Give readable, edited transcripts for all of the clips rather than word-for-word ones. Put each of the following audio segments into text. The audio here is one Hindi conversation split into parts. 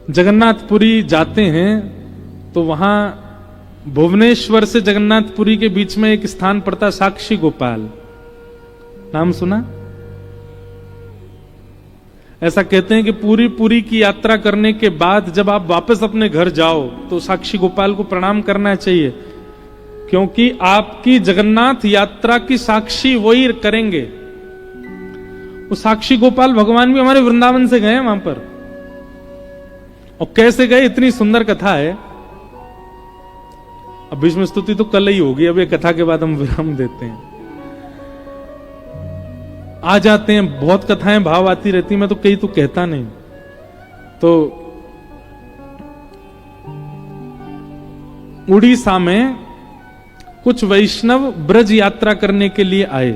जगन्नाथपुरी जाते हैं तो वहां भुवनेश्वर से जगन्नाथपुरी के बीच में एक स्थान पड़ता, साक्षी गोपाल। नाम सुना? ऐसा कहते हैं कि पूरी की यात्रा करने के बाद जब आप वापस अपने घर जाओ तो साक्षी गोपाल को प्रणाम करना चाहिए, क्योंकि आपकी जगन्नाथ यात्रा की साक्षी वही करेंगे। वो साक्षी गोपाल भगवान भी हमारे वृंदावन से गए वहां पर, और कैसे गए, इतनी सुंदर कथा है। अब भीष्म स्तुति तो कल ही होगी, अब ये कथा के बाद हम विराम देते हैं। आ जाते हैं, बहुत कथाएं भाव आती रहती, मैं तो कई तो कहता नहीं। तो उड़ीसा में कुछ वैष्णव ब्रज यात्रा करने के लिए आए,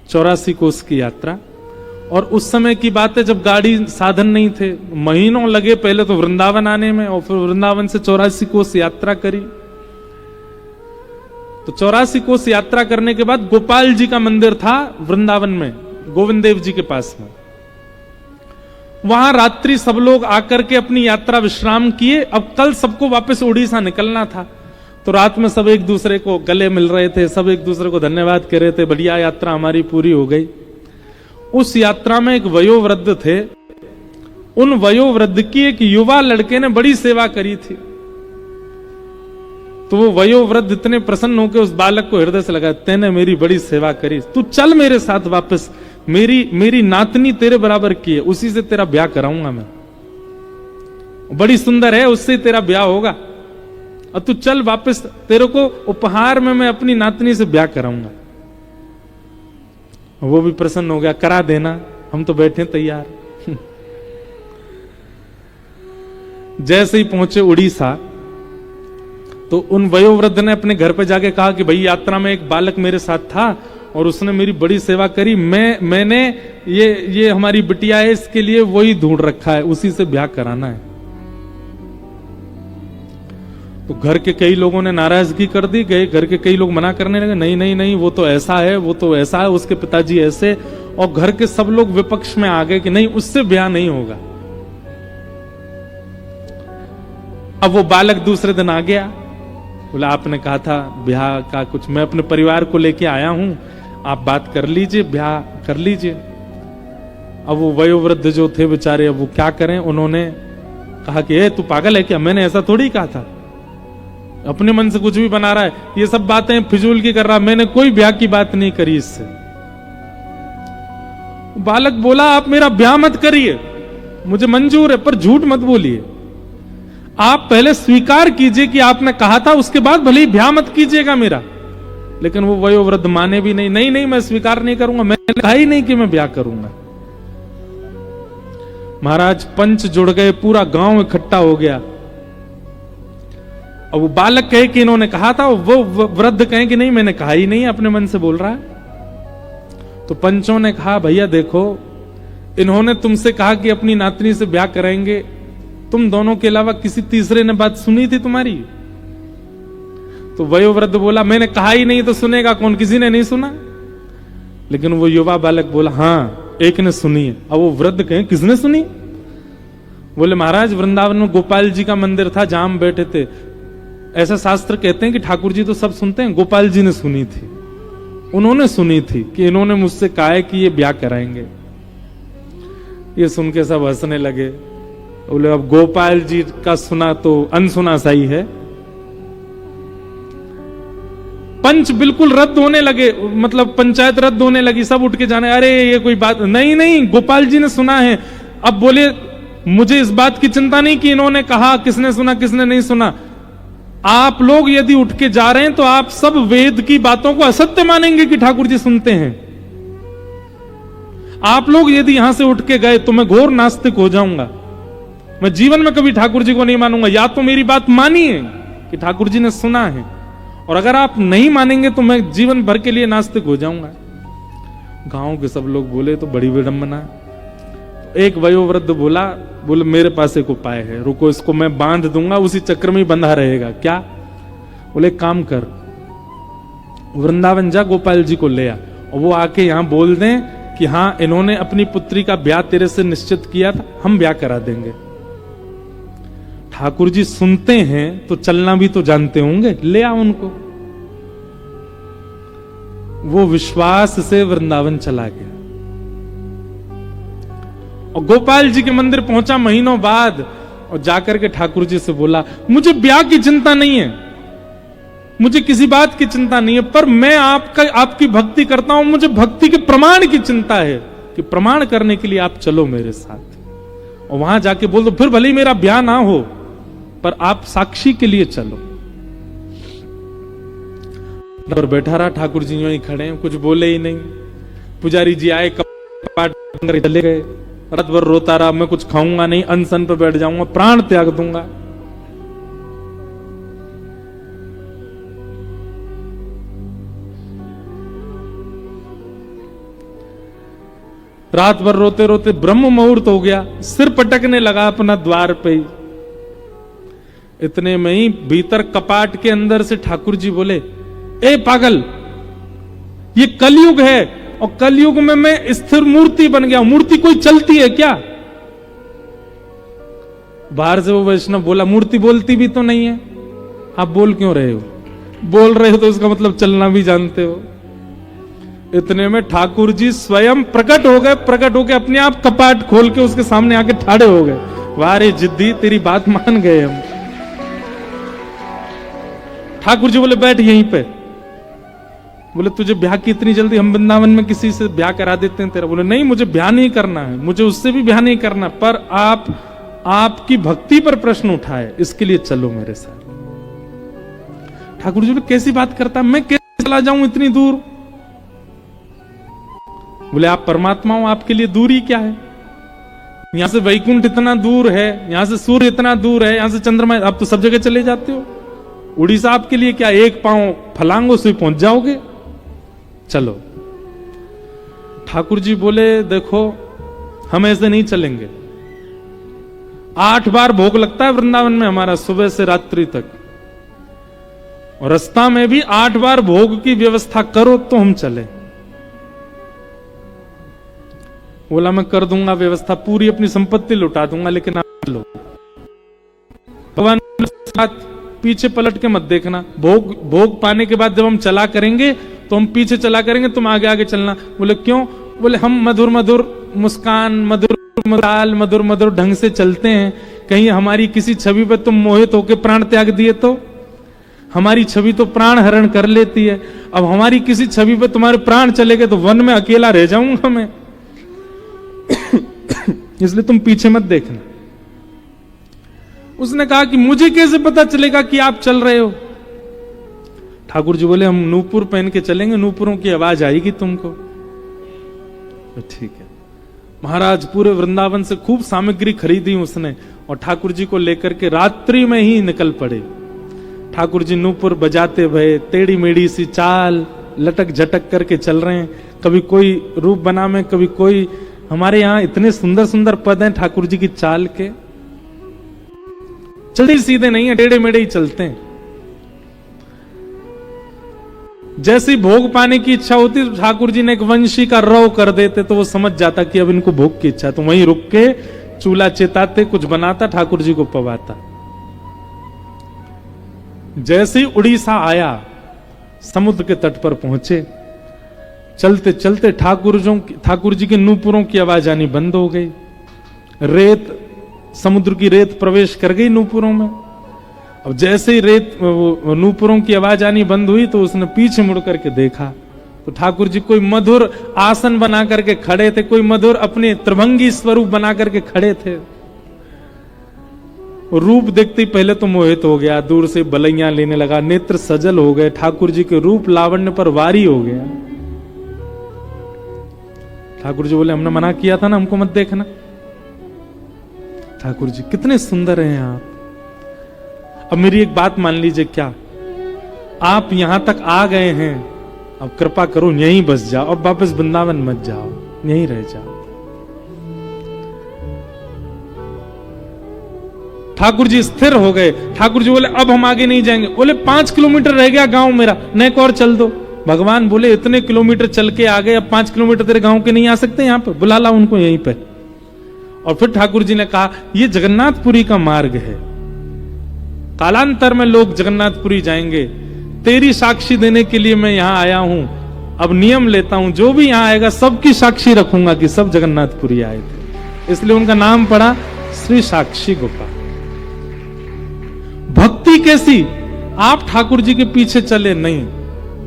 84 कोस की यात्रा। और उस समय की बात है जब गाड़ी साधन नहीं थे, महीनों लगे पहले तो वृंदावन आने में, और फिर वृंदावन से 84 कोस यात्रा करी। तो 84 कोस यात्रा करने के बाद गोपाल जी का मंदिर था वृंदावन में, गोविंद देव जी के पास में। वहां रात्रि सब लोग आकर के अपनी यात्रा विश्राम किए। अब कल सबको वापस उड़ीसा निकलना था, तो रात में सब एक दूसरे को गले मिल रहे थे, सब एक दूसरे को धन्यवाद कह रहे थे, बढ़िया यात्रा हमारी पूरी हो गई। उस यात्रा में एक वयोवृद्ध थे, उन वयोवृद्ध की एक युवा लड़के ने बड़ी सेवा करी थी। तो वो वयोवृद्ध इतने प्रसन्न होकर उस बालक को हृदय से लगा, तेने मेरी बड़ी सेवा करी, तू चल मेरे साथ वापस, मेरी नातनी तेरे बराबर की है, उसी से तेरा ब्याह कराऊंगा मैं, बड़ी सुंदर है, उससे तेरा ब्याह होगा, और तू चल वापस, तेरे को उपहार में मैं अपनी नातनी से ब्याह कराऊंगा। वो भी प्रसन्न हो गया, करा देना, हम तो बैठे तैयार। जैसे ही पहुंचे उड़ीसा तो उन वयोवृद्ध ने अपने घर पे जाके कहा कि भाई यात्रा में एक बालक मेरे साथ था और उसने मेरी बड़ी सेवा करी, मैंने ये हमारी बिटिया है, इसके लिए वही ढूंढ रखा है, उसी से ब्याह कराना है। तो घर के कई लोगों ने नाराजगी कर दी, घर के कई लोग मना करने लगे, नहीं नहीं नहीं, वो तो ऐसा है, वो तो ऐसा है, उसके पिताजी ऐसे, और घर के सब लोग विपक्ष में आ गए कि नहीं, उससे ब्याह नहीं होगा। अब वो बालक दूसरे दिन आ गया, बोला आपने कहा था ब्याह का कुछ, मैं अपने परिवार को लेके आया हूं, आप बात कर लीजिए, ब्याह कर लीजिए। अब वो वयोवृद्ध जो थे बेचारे, अब वो क्या करें, उन्होंने कहा कि ए तू पागल है क्या, मैंने ऐसा थोड़ी कहा था, अपने मन से कुछ भी बना रहा है, ये सब बातें फिजूल की कर रहा, मैंने कोई ब्याह की बात नहीं करी इससे। बालक बोला आप मेरा ब्याह मत करिए, मुझे मंजूर है, पर झूठ मत बोलिए, आप पहले स्वीकार कीजिए कि आपने कहा था, उसके बाद भले ही ब्याह मत कीजिएगा मेरा। लेकिन वो वयोवृद्ध माने भी नहीं, नहीं नहीं मैं स्वीकार नहीं करूंगा, मैंने कहा ही नहीं कि मैं ब्याह करूंगा। महाराज पंच जुड़ गए, पूरा गांव इकट्ठा हो गया। और वो बालक कहे कि इन्होंने कहा था, वो वृद्ध कहे कि नहीं मैंने कहा ही नहीं, अपने मन से बोल रहा है। तो पंचों ने कहा भैया देखो, इन्होंने तुमसे कहा कि अपनी नातनी से ब्याह कराएंगे, तुम दोनों के अलावा किसी तीसरे ने बात सुनी थी तुम्हारी? तो वयोवृद्ध बोला मैंने कहा ही नहीं तो सुनेगा कौन, किसी ने नहीं सुना। लेकिन वो युवा बालक बोला हाँ एक ने सुनी है। अब वो वृद्ध कहे किसने सुनी? बोले महाराज वृंदावन में गोपाल जी का मंदिर था जहां हम बैठे थे, ऐसा शास्त्र कहते हैं कि ठाकुर जी तो सब सुनते हैं, गोपाल जी ने सुनी थी, उन्होंने सुनी थी कि इन्होंने मुझसे कहा है कि ये ब्याह कराएंगे। ये सुन के सब हंसने लगे, बोले अब गोपाल जी का सुना तो अनसुना सा ही है। पंच बिल्कुल रद्द होने लगे, मतलब पंचायत रद्द होने लगी, सब उठ के जाने, अरे ये कोई बात नहीं, नहीं गोपाल जी ने सुना है। अब बोले मुझे इस बात की चिंता नहीं कि इन्होंने कहा किसने सुना किसने नहीं सुना, आप लोग यदि उठ के जा रहे हैं तो आप सब वेद की बातों को असत्य मानेंगे कि ठाकुर जी सुनते हैं। आप लोग यदि यहां से उठ के गए तो मैं घोर नास्तिक हो जाऊंगा, मैं जीवन में कभी ठाकुर जी को नहीं मानूंगा। या तो मेरी बात मानिए कि ठाकुर जी ने सुना है, और अगर आप नहीं मानेंगे तो मैं जीवन भर के लिए नास्तिक हो जाऊंगा। गांव के सब लोग बोले तो बड़ी विडंबना। एक वयोवृद्ध बोले मेरे पास एक उपाय है, रुको इसको मैं बांध दूंगा, उसी चक्र में ही बंधा रहेगा। क्या? बोले काम कर, वृंदावन जा गोपाल जी को ले आ, और वो आके यहां बोल दें कि हाँ इन्होंने अपनी पुत्री का ब्याह तेरे से निश्चित किया था, हम ब्याह करा देंगे। ठाकुर जी सुनते हैं तो चलना भी तो जानते होंगे, ले आओ उनको। वो विश्वास से वृंदावन चला गया और गोपाल जी के मंदिर पहुंचा महीनों बाद, और जाकर के ठाकुर जी से बोला, मुझे ब्याह की चिंता नहीं है, मुझे किसी बात की चिंता नहीं है, पर मैं आपकी भक्ति करता हूं, मुझे भक्ति के प्रमाण की चिंता है कि प्रमाण करने के लिए आप चलो मेरे साथ। और वहां जाके बोल दो, फिर भले ही मेरा ब्याह ना हो पर आप साक्षी के लिए चलो। और बैठा रहा, ठाकुर जी वहीं खड़े हैं, कुछ बोले ही नहीं। पुजारी जी आए, कपाट चले गए। रात भर रोता रहा, मैं कुछ खाऊंगा नहीं, अनशन पे बैठ जाऊंगा, प्राण त्याग दूंगा। रात भर रोते रोते ब्रह्म मुहूर्त हो गया, सिर पटकने लगा अपना द्वार पे ही। इतने में ही भीतर कपाट के अंदर से ठाकुर जी बोले, ए पागल, ये कलयुग है और कलयुग में मैं स्थिर मूर्ति बन गया हूं, मूर्ति कोई चलती है क्या? बाहर से वो वैष्णव बोला, मूर्ति बोलती भी तो नहीं है, आप बोल क्यों रहे हो? बोल रहे हो तो उसका मतलब चलना भी जानते हो। इतने में ठाकुर जी स्वयं प्रकट हो गए, प्रकट होके अपने आप कपाट खोल के उसके सामने आके ठाड़े हो गए। वाह रे जिद्दी, तेरी बात मान गए हम। ठाकुर जी बोले, बैठ यहीं पे। बोले, तुझे ब्याह की इतनी जल्दी? हम वृंदावन में किसी से ब्याह करा देते हैं तेरा। बोले, नहीं, मुझे ब्याह नहीं करना है, मुझे उससे भी ब्याह नहीं करना, पर आपकी भक्ति पर प्रश्न उठाए, इसके लिए चलो मेरे साथ। ठाकुर जी बोले, कैसी बात करता, मैं कैसे चला जाऊं इतनी दूर? बोले, आप परमात्मा हो, आपके लिए दूरी क्या है? यहां से वैकुंठ इतना दूर है, यहां से सूर्य इतना दूर है, यहां से चंद्रमा, आप तो सब जगह चले जाते हो। उड़ीसा आपके लिए क्या, एक पांव फलांगों से पहुंच जाओगे, चलो। ठाकुर जी बोले, देखो हम ऐसे नहीं चलेंगे। 8 बार भोग लगता है वृंदावन में हमारा, सुबह से रात्रि तक, और रास्ता में भी 8 बार भोग की व्यवस्था करो तो हम चले। बोला, मैं कर दूंगा व्यवस्था, पूरी अपनी संपत्ति लुटा दूंगा, लेकिन आप लो। भगवान साथ पीछे पलट के मत देखना। भोग पाने के बाद जब हम चला करेंगे तो हम पीछे चला करेंगे, तुम आगे आगे चलना। बोले, क्यों? बोले, हम मधुर मधुर मुस्कान, मधुर मधुर मधुर मधुर ढंग से चलते हैं, कहीं हमारी किसी छवि पर तुम मोहित होकर प्राण त्याग दिए तो? हमारी छवि तो प्राण हरण कर लेती है, अब हमारी किसी छवि पर तुम्हारे प्राण चले गए तो वन में अकेला रह जाऊंगा मैं। इसलिए तुम पीछे मत देखना। उसने कहा कि मुझे कैसे पता चलेगा कि आप चल रहे हो? ठाकुर जी बोले, हम नूपुर पहन के चलेंगे, नूपुरों की आवाज आएगी तुमको। तो ठीक है। महाराज पूरे वृंदावन से खूब सामग्री खरीदी उसने, और ठाकुर जी को लेकर के रात्रि में ही निकल पड़े। ठाकुर जी नूपुर बजाते भये, टेढ़ी मेढ़ी सी चाल, लटक झटक करके चल रहे हैं, कभी कोई रूप बना में, कभी कोई। हमारे यहां इतने सुंदर सुंदर पद हैं ठाकुर जी की चाल के, चलते सीधे नहीं है, टेढ़े मेढ़े ही चलते हैं। जैसी भोग पाने की इच्छा होती तो ठाकुर जी ने एक वंशी का रव कर देते, तो वो समझ जाता कि अब इनको भोग की इच्छा, तो वहीं रुक के चूल्हा चेताते, कुछ बनाता, ठाकुर जी को पवाता। जैसे ही उड़ीसा आया, समुद्र के तट पर पहुंचे, चलते चलते ठाकुर जी के नूपुरों की आवाज आनी बंद हो गई। रेत, समुद्र की रेत प्रवेश कर गई नूपुरों में। अब जैसे ही नूपुरों की आवाज आनी बंद हुई तो उसने पीछे मुड़ करके देखा, तो ठाकुर जी कोई मधुर आसन बना करके खड़े थे, कोई मधुर अपने त्रिभंगी स्वरूप बना करके खड़े थे। रूप देखते ही पहले तो मोहित हो गया, दूर से बलैया लेने लगा, नेत्र सजल हो गए, ठाकुर जी के रूप लावण्य पर वारी हो गया। ठाकुर जी बोले, हमने मना किया था ना, हमको मत देखना। ठाकुर जी, कितने सुंदर हैं आप। अब मेरी एक बात मान लीजिए, क्या आप यहां तक आ गए हैं, अब कृपा करो यहीं बस जाओ, अब वापस वृंदावन मत जाओ, यहीं रह जाओ। ठाकुर जी स्थिर हो गए। ठाकुर जी बोले, अब हम आगे नहीं जाएंगे। बोले, 5 किलोमीटर रह गया गांव मेरा, नेक और चल दो। भगवान बोले, इतने किलोमीटर चल के आ गए, अब 5 किलोमीटर तेरे गांव के नहीं आ सकते? यहां पर बुला ला उनको यहीं पे। और फिर ठाकुर जी ने कहा, ये जगन्नाथपुरी का मार्ग है, कालांतर में लोग जगन्नाथपुरी जाएंगे। तेरी साक्षी देने के लिए मैं यहां आया हूं। अब नियम लेता हूं, जो भी यहां आएगा सबकी साक्षी रखूंगा कि सब जगन्नाथपुरी आए थे। इसलिए उनका नाम पड़ा श्री साक्षी गोपाल। भक्ति कैसी? आप ठाकुर जी के पीछे चले नहीं,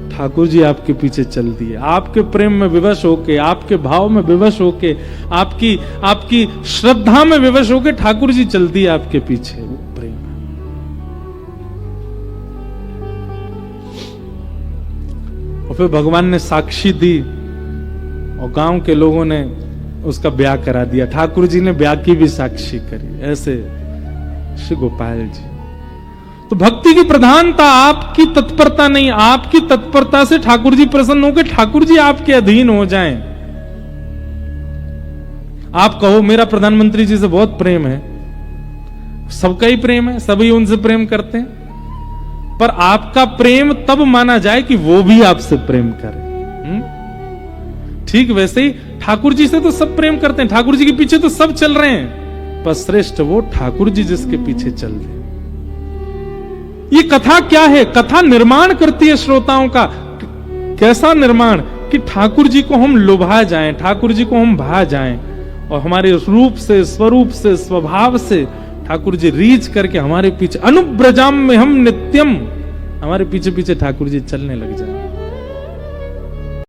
ठाकुर जी आपके पीछे चल दिए। आपके प्रेम में विवश होके, आपके भाव में विवश होके, आपकी श्रद्धा में विवश होके ठाकुर जी चल दिए आपके पीछे। वो प्रेम है। और फिर भगवान ने साक्षी दी और गांव के लोगों ने उसका ब्याह करा दिया। ठाकुर जी ने ब्याह की भी साक्षी करी। ऐसे श्री गोपाल जी। तो भक्ति की प्रधानता आपकी तत्परता नहीं, आपकी तत्परता से ठाकुर जी प्रसन्न होकर ठाकुर जी आपके अधीन हो जाएं। आप कहो मेरा प्रधानमंत्री जी से बहुत प्रेम है, सबका ही प्रेम है, सभी उनसे प्रेम करते हैं, पर आपका प्रेम तब माना जाए कि वो भी आपसे प्रेम करे। ठीक वैसे ही ठाकुर जी से तो सब प्रेम करते हैं, ठाकुर जी के पीछे तो सब चल रहे हैं, पर श्रेष्ठ वो ठाकुर जी जिसके पीछे चल रहे। ये कथा क्या है? कथा निर्माण करती है श्रोताओं का। कैसा निर्माण? कि ठाकुर जी को हम लुभा जाएं, ठाकुर जी को हम भा जाएं और हमारे रूप से, स्वरूप से, स्वभाव से ठाकुर जी रीच करके हमारे पीछे, अनुब्रजाम में हम नित्यम, हमारे पीछे पीछे ठाकुर जी चलने लग जाए।